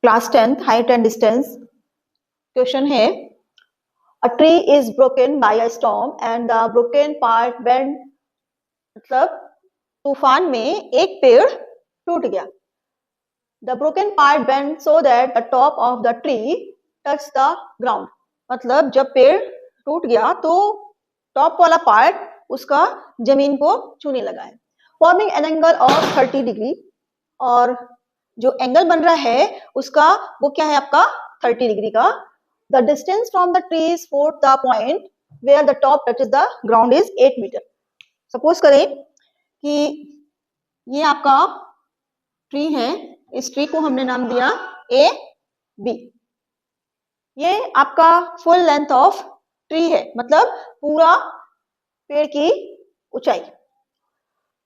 Class 10th height and distance question है a tree is broken by a storm and the broken part bend, मतलब तूफान में एक पेड़ टूट गया. The broken part bend so that the top of the tree touch the ground. मतलब जब पेड़ टूट गया तो टॉप वाला पार्ट उसका जमीन को छूने लगा है. Forming an angle of 30 degree, और जो एंगल बन रहा है उसका वो क्या है आपका 30 डिग्री का. The distance from the tree for the point where the top touches the ground is 8 metre. Suppose करें कि ये आपका ट्री है, इस ट्री को हमने नाम दिया ए बी. ये आपका फुल लेंथ ऑफ ट्री है, मतलब पूरा पेड़ की ऊंचाई.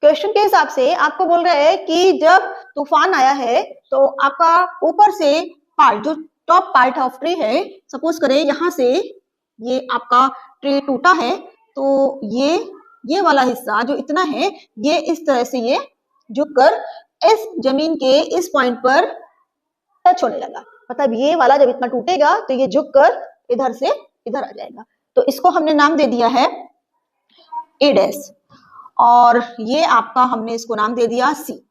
क्वेश्चन के हिसाब से आपको बोल रहा है कि जब तूफान आया है तो आपका ऊपर से पार्ट, जो टॉप पार्ट ऑफ ट्री है, सपोज करें यहाँ से ये आपका ट्री टूटा है तो ये वाला हिस्सा जो इतना है ये इस तरह से ये झुककर इस जमीन के इस पॉइंट पर टच होने लगा. मतलब ये वाला जब इतना टूटेगा तो ये झुककर इधर से इधर आ जाएगा. तो इसको हमने नाम दे दिया है ए डैश, और ये आपका हमने इसको नाम दे दिया सी.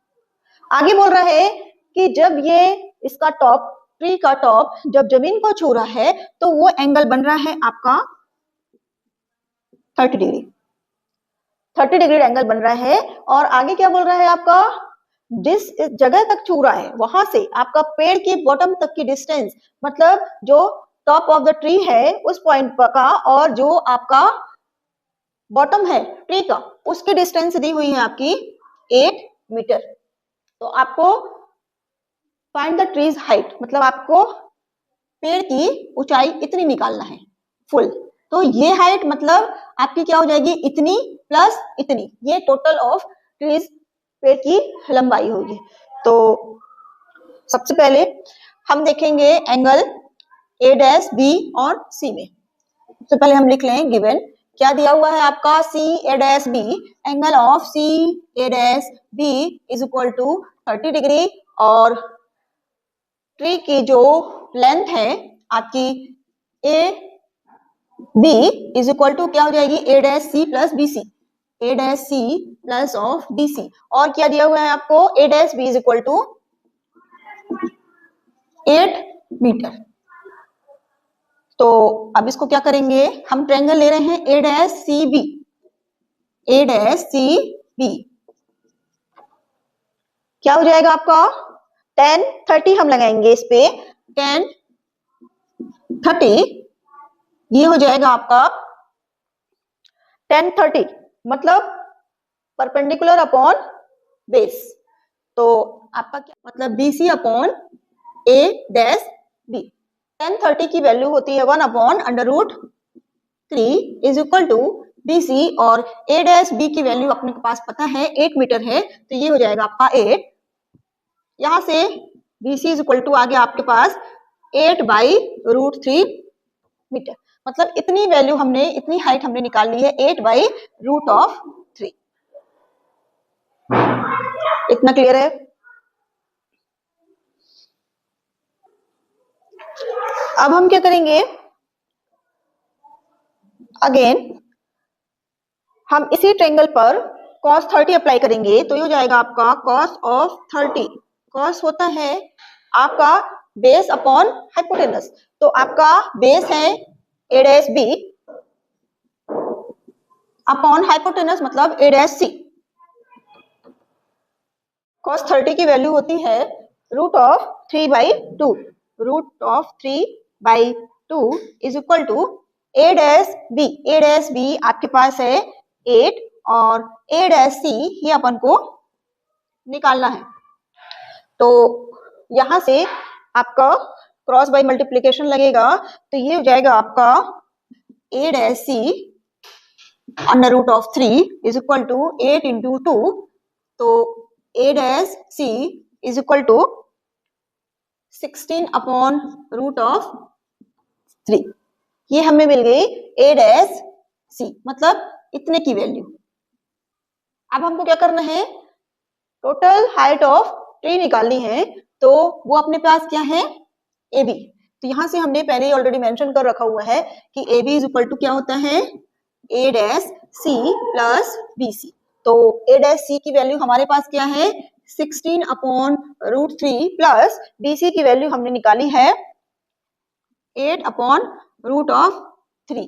आगे बोल रहा है कि जब ये इसका टॉप, ट्री का टॉप जब जमीन को छू रहा है तो वो एंगल बन रहा है आपका 30 डिग्री. 30 डिग्री एंगल बन रहा है. और आगे क्या बोल रहा है आपका, जिस जगह तक छू रहा है वहां से आपका पेड़ के बॉटम तक की डिस्टेंस, मतलब जो टॉप ऑफ द ट्री है उस पॉइंट का और जो आपका बॉटम है ट्री का उसकी डिस्टेंस दी हुई है आपकी 8 मीटर. तो आपको फाइंड द ट्रीज हाइट, मतलब आपको पेड़ की ऊंचाई इतनी निकालना है फुल. तो ये हाइट मतलब आपकी क्या हो जाएगी, इतनी प्लस इतनी, ये टोटल ऑफ ट्रीज पेड़ की लंबाई होगी. तो सबसे पहले हम देखेंगे एंगल ए डैश बी और सी में. सबसे पहले हम लिख लें गिवन क्या दिया हुआ है आपका C A dash B. Angle of C A dash B is equal to 30 degree, और ट्री की जो लेंथ है आपकी A B is equal to क्या हो जाएगी, A dash C plus B C, A dash C plus of B C. और क्या दिया हुआ है आपको, A dash B is equal to 8 metre. तो अब इसको क्या करेंगे, हम ट्रायंगल ले रहे हैं ए dash C B, A dash C B. क्या हो जाएगा आपका 10 30 हम लगाएंगे इस पे, 10 30 ये हो जाएगा आपका 10 30, मतलब परपेंडिकुलर अपॉन बेस. तो आपका क्या मतलब BC upon A dash B. 10 30 की वैल्यू होती है 1 upon under root 3 is equal to BC, और ए डैश बी की वैल्यू अपने पास पता है 8 मीटर है, तो ये हो जाएगा आपका 8. यहां से BC इज इक्वल टू आ गया आपके पास 8 बाई रूट 3 मीटर. मतलब इतनी वैल्यू हमने, इतनी हाइट हमने निकाल ली है 8 बाई रूट ऑफ 3. इतना क्लियर है. अब हम क्या करेंगे, अगेन हम इसी ट्रायंगल पर cos 30 अप्लाई करेंगे. तो ये हो जाएगा आपका cos ऑफ 30. cos होता है आपका बेस अपॉन हाइपोटेनस. तो आपका बेस है A dash B upon hypotenuse मतलब ए डैश सी. cos 30 की वैल्यू होती है root of 3 by 2. Root of 3 by 2 is equal to A dash B. A dash B आपके पास है 8, और ए डैश सी ये अपन को निकालना है. तो यहां से आपका क्रॉस बाय मल्टीप्लिकेशन लगेगा, तो ये हो जाएगा आपका A dash C under root of 3 is equal to 8 into 2. तो A dash C is equal to 16 upon root of 3. ये हमें मिल गई ए डैश सी, मतलब इतने की वैल्यू. अब हमको क्या करना है, टोटल हाइट ऑफ ट्री निकालनी है. तो वो अपने पास क्या है, ए बी। तो यहाँ से हमने पहले ही ऑलरेडी मेंशन कर रखा हुआ है कि A B is equal to क्या होता है, A dash C plus B C. तो ए डैश सी की वैल्यू हमारे पास क्या है, 16/√3 प्लस बी सी की वैल्यू हमने निकाली है 8/√3।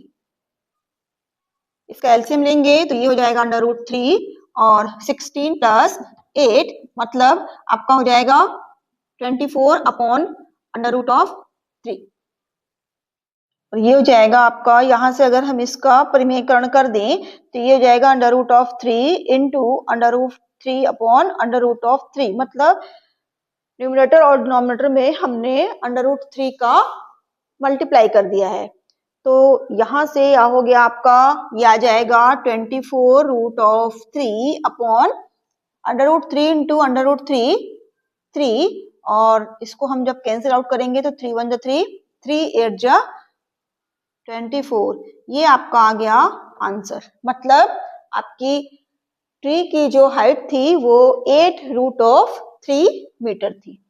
इसका एलसीएम लेंगे तो ये हो जाएगा √3 और 16 प्लस 8 मतलब आपका हो जाएगा 24/√3। और ये हो जाएगा आपका, यहाँ से अगर हम इसका परिमेयकरण कर दें तो ये हो जाएगा √3 इंटू √3/√3, मतलब न्यूमरेटर और डिनोमिनेटर में हमने √3 का मल्टीप्लाई कर दिया है। तो यहाँ से क्या हो गया आपका, ये आ जाएगा 24√3/√3 इंटू √3 और इसको हम जब कैंसिल आउट करेंगे तो 3 1 3, 3 8 जा 24। ये आपका आ गया आंसर। मतलब आपकी ट्री की जो हाइट थी वो 8√3 मीटर थी,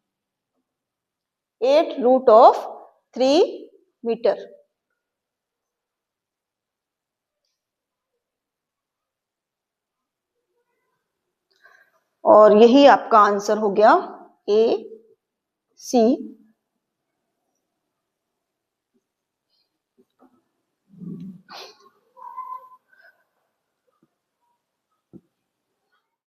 8√3 मीटर। और यही आपका आंसर हो गया, ए सी